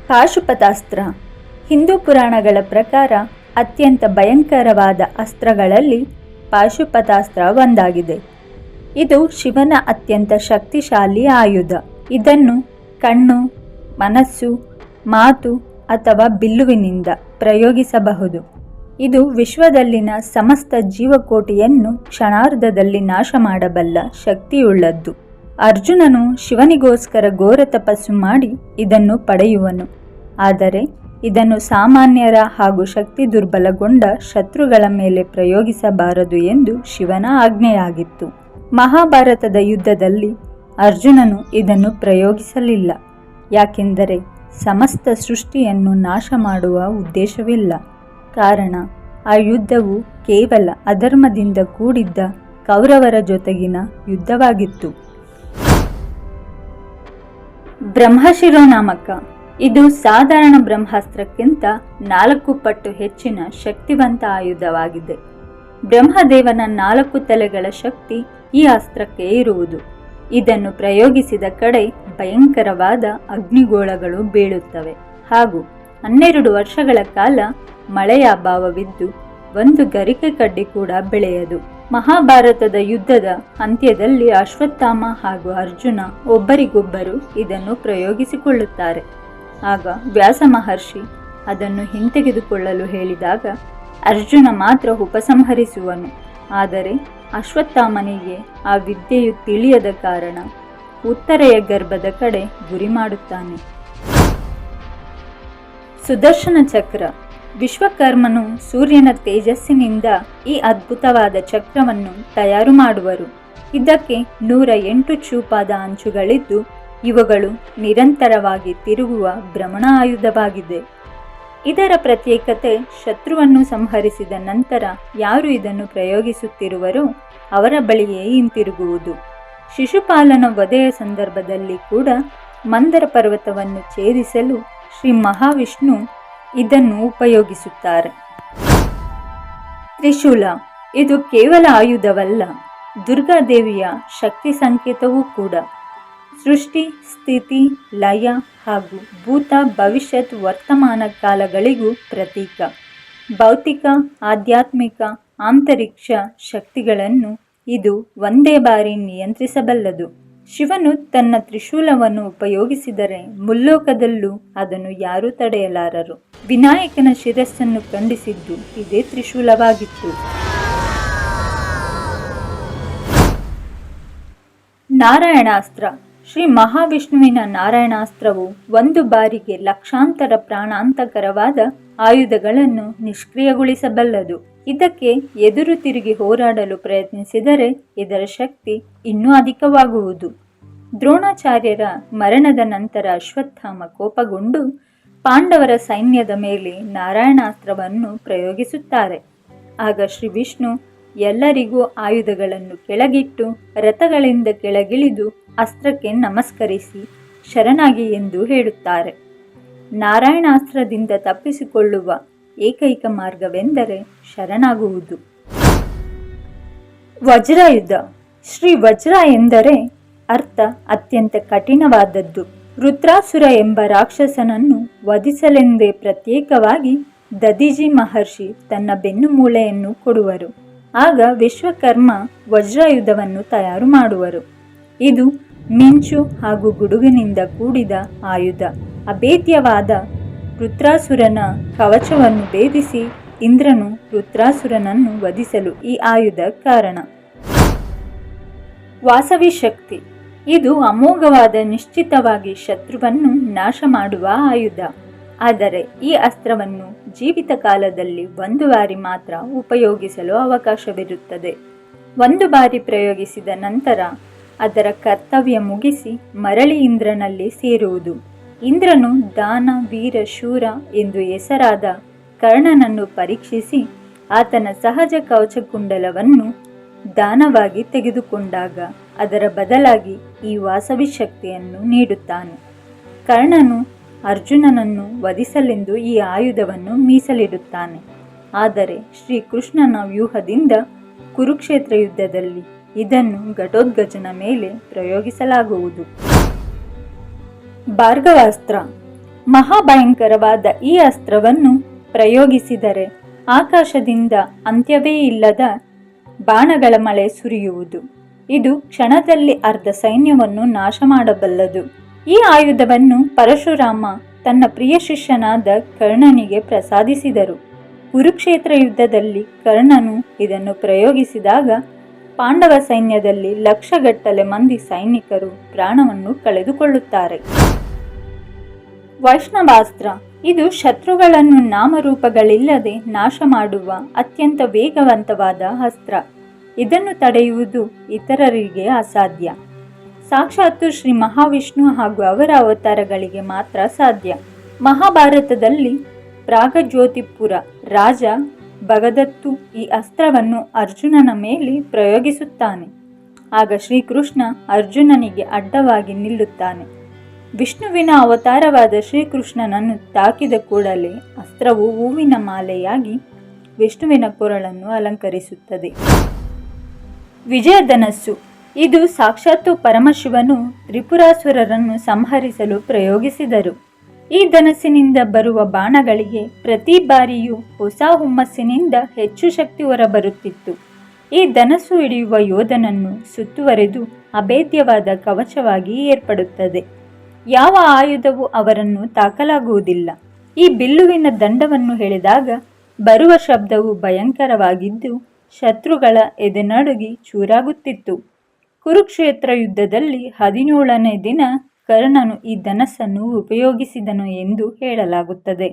ಪಾಶುಪತಾಸ್ತ್ರ ಹಿಂದೂ ಪುರಾಣಗಳ ಪ್ರಕಾರ ಅತ್ಯಂತ ಭಯಂಕರವಾದ ಅಸ್ತ್ರಗಳಲ್ಲಿ ಪಾಶುಪತಾಸ್ತ್ರ ಒಂದಾಗಿದೆ. ಇದು ಶಿವನ ಅತ್ಯಂತ ಶಕ್ತಿಶಾಲಿ ಆಯುಧ. ಇದನ್ನು ಕಣ್ಣು, ಮನಸ್ಸು, ಮಾತು ಅಥವಾ ಬಿಲ್ಲುವಿನಿಂದ ಪ್ರಯೋಗಿಸಬಹುದು. ಇದು ವಿಶ್ವದಲ್ಲಿನ ಸಮಸ್ತ ಜೀವಕೋಟಿಯನ್ನು ಕ್ಷಣಾರ್ಧದಲ್ಲಿ ನಾಶ ಮಾಡಬಲ್ಲ ಶಕ್ತಿಯುಳ್ಳದ್ದು. ಅರ್ಜುನನು ಶಿವನಿಗೋಸ್ಕರ ಘೋರ ತಪಸ್ಸು ಮಾಡಿ ಇದನ್ನು ಪಡೆಯುವನು. ಆದರೆ ಇದನ್ನು ಸಾಮಾನ್ಯರ ಹಾಗೂ ಶಕ್ತಿ ದುರ್ಬಲಗೊಂಡ ಶತ್ರುಗಳ ಮೇಲೆ ಪ್ರಯೋಗಿಸಬಾರದು ಎಂದು ಶಿವನ ಆಜ್ಞೆಯಾಗಿತ್ತು. ಮಹಾಭಾರತದ ಯುದ್ಧದಲ್ಲಿ ಅರ್ಜುನನು ಇದನ್ನು ಪ್ರಯೋಗಿಸಲಿಲ್ಲ. ಯಾಕೆಂದರೆ ಸಮಸ್ತ ಸೃಷ್ಟಿಯನ್ನು ನಾಶ ಮಾಡುವ ಉದ್ದೇಶವಿಲ್ಲ. ಕಾರಣ ಆ ಯುದ್ಧವು ಕೇವಲ ಅಧರ್ಮದಿಂದ ಕೂಡಿದ್ದ ಕೌರವರ ಜೊತೆಗಿನ ಯುದ್ಧವಾಗಿತ್ತು. ಬ್ರಹ್ಮಶಿರೋನಾಮಕ ಇದು ಸಾಧಾರಣ ಬ್ರಹ್ಮಾಸ್ತ್ರಕ್ಕಿಂತ 4 ಪಟ್ಟು ಹೆಚ್ಚಿನ ಶಕ್ತಿವಂತ ಆಯುಧವಾಗಿದೆ. ಬ್ರಹ್ಮದೇವನ 4 ತಲೆಗಳ ಶಕ್ತಿ ಈ ಅಸ್ತ್ರಕ್ಕೆ ಇರುವುದು. ಇದನ್ನು ಪ್ರಯೋಗಿಸಿದ ಕಡೆ ಭಯಂಕರವಾದ ಅಗ್ನಿಗೋಳಗಳು ಬೀಳುತ್ತವೆ ಹಾಗೂ 12 ವರ್ಷಗಳ ಕಾಲ ಮಳೆಯ ಅಭಾವವಿದ್ದು ಒಂದು ಗರಿಕೆ ಕಡ್ಡಿ ಕೂಡ ಬೆಳೆಯದು. ಮಹಾಭಾರತದ ಯುದ್ಧದ ಅಂತ್ಯದಲ್ಲಿ ಅಶ್ವತ್ಥಾಮ ಹಾಗೂ ಅರ್ಜುನ ಒಬ್ಬರಿಗೊಬ್ಬರು ಇದನ್ನು ಪ್ರಯೋಗಿಸಿಕೊಳ್ಳುತ್ತಾರೆ. ಆಗ ವ್ಯಾಸ ಮಹರ್ಷಿ ಅದನ್ನು ಹಿಂತೆಗೆದುಕೊಳ್ಳಲು ಹೇಳಿದಾಗ ಅರ್ಜುನ ಮಾತ್ರ ಉಪಸಂಹರಿಸುವನು. ಆದರೆ ಅಶ್ವತ್ಥಾಮನಿಗೆ ಆ ವಿದ್ಯೆಯು ತಿಳಿಯದ ಕಾರಣ ಉತ್ತರೆಯ ಗರ್ಭದ ಕಡೆ ಗುರಿ ಮಾಡುತ್ತಾನೆ. ಸುದರ್ಶನ ಚಕ್ರ ವಿಶ್ವಕರ್ಮನು ಸೂರ್ಯನ ತೇಜಸ್ಸಿನಿಂದ ಈ ಅದ್ಭುತವಾದ ಚಕ್ರವನ್ನು ತಯಾರು ಮಾಡುವರು. ಇದಕ್ಕೆ 108 ಚೂಪಾದ ಅಂಚುಗಳಿದ್ದು ಇವುಗಳು ನಿರಂತರವಾಗಿ ತಿರುಗುವ ಭ್ರಮಣ ಆಯುಧವಾಗಿದೆ. ಇದರ ಪ್ರತ್ಯೇಕತೆ ಶತ್ರುವನ್ನು ಸಂಹರಿಸಿದ ನಂತರ ಯಾರು ಇದನ್ನು ಪ್ರಯೋಗಿಸುತ್ತಿರುವರೋ ಅವರ ಬಳಿಯೇ ಹಿಂತಿರುಗುವುದು. ಶಿಶುಪಾಲನ ವಧೆಯ ಸಂದರ್ಭದಲ್ಲಿ ಕೂಡ ಮಂದರ ಪರ್ವತವನ್ನು ಛೇದಿಸಲು ಶ್ರೀ ಮಹಾವಿಷ್ಣು ಇದನ್ನು ಉಪಯೋಗಿಸುತ್ತಾರೆ. ತ್ರಿಶೂಲ ಇದು ಕೇವಲ ಆಯುಧವಲ್ಲ, ದುರ್ಗಾದೇವಿಯ ಶಕ್ತಿ ಸಂಕೇತವೂ ಕೂಡ. ಸೃಷ್ಟಿ, ಸ್ಥಿತಿ, ಲಯ ಹಾಗೂ ಭೂತ, ಭವಿಷ್ಯತ್, ವರ್ತಮಾನ ಕಾಲಗಳಿಗೂ ಪ್ರತೀಕ. ಭೌತಿಕ, ಆಧ್ಯಾತ್ಮಿಕ, ಆಂತರಿಕ್ಷ ಶಕ್ತಿಗಳನ್ನು ಇದು ಒಂದೇ ಬಾರಿ ನಿಯಂತ್ರಿಸಬಲ್ಲದು. ಶಿವನು ತನ್ನ ತ್ರಿಶೂಲವನ್ನು ಉಪಯೋಗಿಸಿದರೆ ಮುಲ್ಲೋಕದಲ್ಲೂ ಅದನ್ನು ಯಾರೂ ತಡೆಯಲಾರರು. ವಿನಾಯಕನ ಶಿರಸ್ಸನ್ನು ಖಂಡಿಸಿದ್ದು ಇದೇ ತ್ರಿಶೂಲವಾಗಿತ್ತು. ನಾರಾಯಣಾಸ್ತ್ರ ಶ್ರೀ ಮಹಾವಿಷ್ಣುವಿನ ನಾರಾಯಣಾಸ್ತ್ರವು ಒಂದು ಬಾರಿಗೆ ಲಕ್ಷಾಂತರ ಪ್ರಾಣಾಂತಕರವಾದ ಆಯುಧಗಳನ್ನು ನಿಷ್ಕ್ರಿಯಗೊಳಿಸಬಲ್ಲದು. ಇದಕ್ಕೆ ಎದುರು ತಿರುಗಿ ಹೋರಾಡಲು ಪ್ರಯತ್ನಿಸಿದರೆ ಇದರ ಶಕ್ತಿ ಇನ್ನೂ ಅಧಿಕವಾಗುವುದು. ದ್ರೋಣಾಚಾರ್ಯರ ಮರಣದ ನಂತರ ಅಶ್ವತ್ಥಾಮ ಕೋಪಗೊಂಡು ಪಾಂಡವರ ಸೈನ್ಯದ ಮೇಲೆ ನಾರಾಯಣಾಸ್ತ್ರವನ್ನು ಪ್ರಯೋಗಿಸುತ್ತಾರೆ. ಆಗ ಶ್ರೀ ವಿಷ್ಣು ಎಲ್ಲರಿಗೂ ಆಯುಧಗಳನ್ನು ಕೆಳಗಿಟ್ಟು ರಥಗಳಿಂದ ಕೆಳಗಿಳಿದು ಅಸ್ತ್ರಕ್ಕೆ ನಮಸ್ಕರಿಸಿ ಶರಣಾಗಿ ಎಂದು ಹೇಳುತ್ತಾರೆ. ನಾರಾಯಣಾಸ್ತ್ರದಿಂದ ತಪ್ಪಿಸಿಕೊಳ್ಳುವ ಏಕೈಕ ಮಾರ್ಗವೆಂದರೆ ಶರಣಾಗುವುದು. ವಜ್ರಾಯುಧ ಶ್ರೀ ವಜ್ರ ಎಂದರೆ ಅರ್ಥ ಅತ್ಯಂತ ಕಠಿಣವಾದದ್ದು. ವೃತ್ರಾಸುರ ಎಂಬ ರಾಕ್ಷಸನನ್ನು ವಧಿಸಲೆಂದೇ ಪ್ರತ್ಯೇಕವಾಗಿ ದಧಿಜಿ ಮಹರ್ಷಿ ತನ್ನ ಬೆನ್ನು ಮೂಳೆಯನ್ನು ಕೊಡುವರು. ಆಗ ವಿಶ್ವಕರ್ಮ ವಜ್ರಾಯುಧವನ್ನು ತಯಾರು ಮಾಡುವರು. ಇದು ಮಿಂಚು ಹಾಗೂ ಗುಡುಗಿನಿಂದ ಕೂಡಿದ ಆಯುಧ. ಅಭೇದ್ಯವಾದ ವೃತ್ರಾಸುರನ ಕವಚವನ್ನು ಭೇದಿಸಿ ಇಂದ್ರನು ವೃತ್ರಾಸುರನನ್ನು ವಧಿಸಲು ಈ ಆಯುಧ ಕಾರಣ. ವಾಸವಿ ಶಕ್ತಿ ಇದು ಅಮೋಘವಾದ ನಿಶ್ಚಿತವಾಗಿ ಶತ್ರುವನ್ನು ನಾಶ ಮಾಡುವ ಆಯುಧ. ಆದರೆ ಈ ಅಸ್ತ್ರವನ್ನು ಜೀವಿತ ಕಾಲದಲ್ಲಿ ಒಂದು ಬಾರಿ ಮಾತ್ರ ಉಪಯೋಗಿಸಲು ಅವಕಾಶವಿರುತ್ತದೆ. ಒಂದು ಬಾರಿ ಪ್ರಯೋಗಿಸಿದ ನಂತರ ಅದರ ಕರ್ತವ್ಯ ಮುಗಿಸಿ ಮರಳಿ ಇಂದ್ರನಲ್ಲಿ ಸೇರುವುದು. ಇಂದ್ರನು ದಾನ, ವೀರ, ಶೂರ ಎಂದು ಹೆಸರಾದ ಕರ್ಣನನ್ನು ಪರೀಕ್ಷಿಸಿ ಆತನ ಸಹಜ ಕವಚಕುಂಡಲವನ್ನು ದಾನವಾಗಿ ತೆಗೆದುಕೊಂಡಾಗ ಅದರ ಬದಲಾಗಿ ಈ ವಾಸವಿ ಶಕ್ತಿಯನ್ನು ನೀಡುತ್ತಾನೆ. ಕರ್ಣನು ಅರ್ಜುನನನ್ನು ವಧಿಸಲೆಂದು ಈ ಆಯುಧವನ್ನು ಮೀಸಲಿಡುತ್ತಾನೆ. ಆದರೆ ಶ್ರೀಕೃಷ್ಣನ ವ್ಯೂಹದಿಂದ ಕುರುಕ್ಷೇತ್ರ ಯುದ್ಧದಲ್ಲಿ ಇದನ್ನು ಘಟೋತ್ಕಚನ ಮೇಲೆ ಪ್ರಯೋಗಿಸಲಾಗುವುದು. ಭಾರ್ಗವಾಸ್ತ್ರ ಮಹಾಭಯಂಕರವಾದ ಈ ಅಸ್ತ್ರವನ್ನು ಪ್ರಯೋಗಿಸಿದರೆ ಆಕಾಶದಿಂದ ಅಂತ್ಯವೇ ಇಲ್ಲದ ಬಾಣಗಳ ಮಳೆ ಸುರಿಯುವುದು. ಇದು ಕ್ಷಣದಲ್ಲಿ ಅರ್ಧ ಸೈನ್ಯವನ್ನು ನಾಶ ಮಾಡಬಲ್ಲದು. ಈ ಆಯುಧವನ್ನು ಪರಶುರಾಮ ತನ್ನ ಪ್ರಿಯ ಶಿಷ್ಯನಾದ ಕರ್ಣನಿಗೆ ಪ್ರಸಾದಿಸಿದರು. ಕುರುಕ್ಷೇತ್ರ ಯುದ್ಧದಲ್ಲಿ ಕರ್ಣನು ಇದನ್ನು ಪ್ರಯೋಗಿಸಿದಾಗ ಪಾಂಡವ ಸೈನ್ಯದಲ್ಲಿ ಲಕ್ಷಗಟ್ಟಲೆ ಮಂದಿ ಸೈನಿಕರು ಪ್ರಾಣವನ್ನು ಕಳೆದುಕೊಳ್ಳುತ್ತಾರೆ. ವೈಷ್ಣವಾಸ್ತ್ರ ಇದು ಶತ್ರುಗಳನ್ನು ನಾಮರೂಪಗಳಿಲ್ಲದೆ ನಾಶ ಮಾಡುವ ಅತ್ಯಂತ ವೇಗವಂತವಾದ ಅಸ್ತ್ರ. ಇದನ್ನು ತಡೆಯುವುದು ಇತರರಿಗೆ ಅಸಾಧ್ಯ. ಸಾಕ್ಷಾತ್ತು ಶ್ರೀ ಮಹಾವಿಷ್ಣು ಹಾಗೂ ಅವರ ಅವತಾರಗಳಿಗೆ ಮಾತ್ರ ಸಾಧ್ಯ. ಮಹಾಭಾರತದಲ್ಲಿ ಪ್ರಾಗಜ್ಯೋತಿಪುರ ರಾಜ ಭಗದತ್ತು ಈ ಅಸ್ತ್ರವನ್ನು ಅರ್ಜುನನ ಮೇಲೆ ಪ್ರಯೋಗಿಸುತ್ತಾನೆ. ಆಗ ಶ್ರೀಕೃಷ್ಣ ಅರ್ಜುನನಿಗೆ ಅಡ್ಡವಾಗಿ ನಿಲ್ಲುತ್ತಾನೆ. ವಿಷ್ಣುವಿನ ಅವತಾರವಾದ ಶ್ರೀಕೃಷ್ಣನನ್ನು ತಾಕಿದ ಕೂಡಲೇ ಅಸ್ತ್ರವು ಹೂವಿನ ಮಾಲೆಯಾಗಿ ವಿಷ್ಣುವಿನ ಕೊರಳನ್ನು ಅಲಂಕರಿಸುತ್ತದೆ. ವಿಜಯಧನಸ್ಸು ಇದು ಸಾಕ್ಷಾತ್ತು ಪರಮಶಿವನು ತ್ರಿಪುರಾಸುರರನ್ನು ಸಂಹರಿಸಲು ಪ್ರಯೋಗಿಸಿದರು. ಈ ಧನಸ್ಸಿನಿಂದ ಬರುವ ಬಾಣಗಳಿಗೆ ಪ್ರತಿ ಬಾರಿಯೂ ಹೊಸ ಹುಮ್ಮಸ್ಸಿನಿಂದ ಹೆಚ್ಚು ಶಕ್ತಿ ಹೊರಬರುತ್ತಿತ್ತು. ಈ ಧನಸ್ಸು ಹಿಡಿಯುವ ಯೋಧನನ್ನು ಸುತ್ತುವರೆದು ಅಭೇದ್ಯವಾದ ಕವಚವಾಗಿ ಏರ್ಪಡುತ್ತದೆ. ಯಾವ ಆಯುಧವೂ ಅವರನ್ನು ತಾಕಲಾಗುವುದಿಲ್ಲ. ಈ ಬಿಲ್ಲುವಿನ ದಂಡವನ್ನು ಎಳೆದಾಗ ಬರುವ ಶಬ್ದವು ಭಯಂಕರವಾಗಿದ್ದು ಶತ್ರುಗಳ ಎದೆನಡುಗಿ ಚೂರಾಗುತ್ತಿತ್ತು. ಕುರುಕ್ಷೇತ್ರ ಯುದ್ಧದಲ್ಲಿ 17ನೇ ದಿನ ಕರ್ಣನು ಈ ಧನಸ್ಸನ್ನು ಉಪಯೋಗಿಸಿದನು ಎಂದು ಹೇಳಲಾಗುತ್ತದೆ.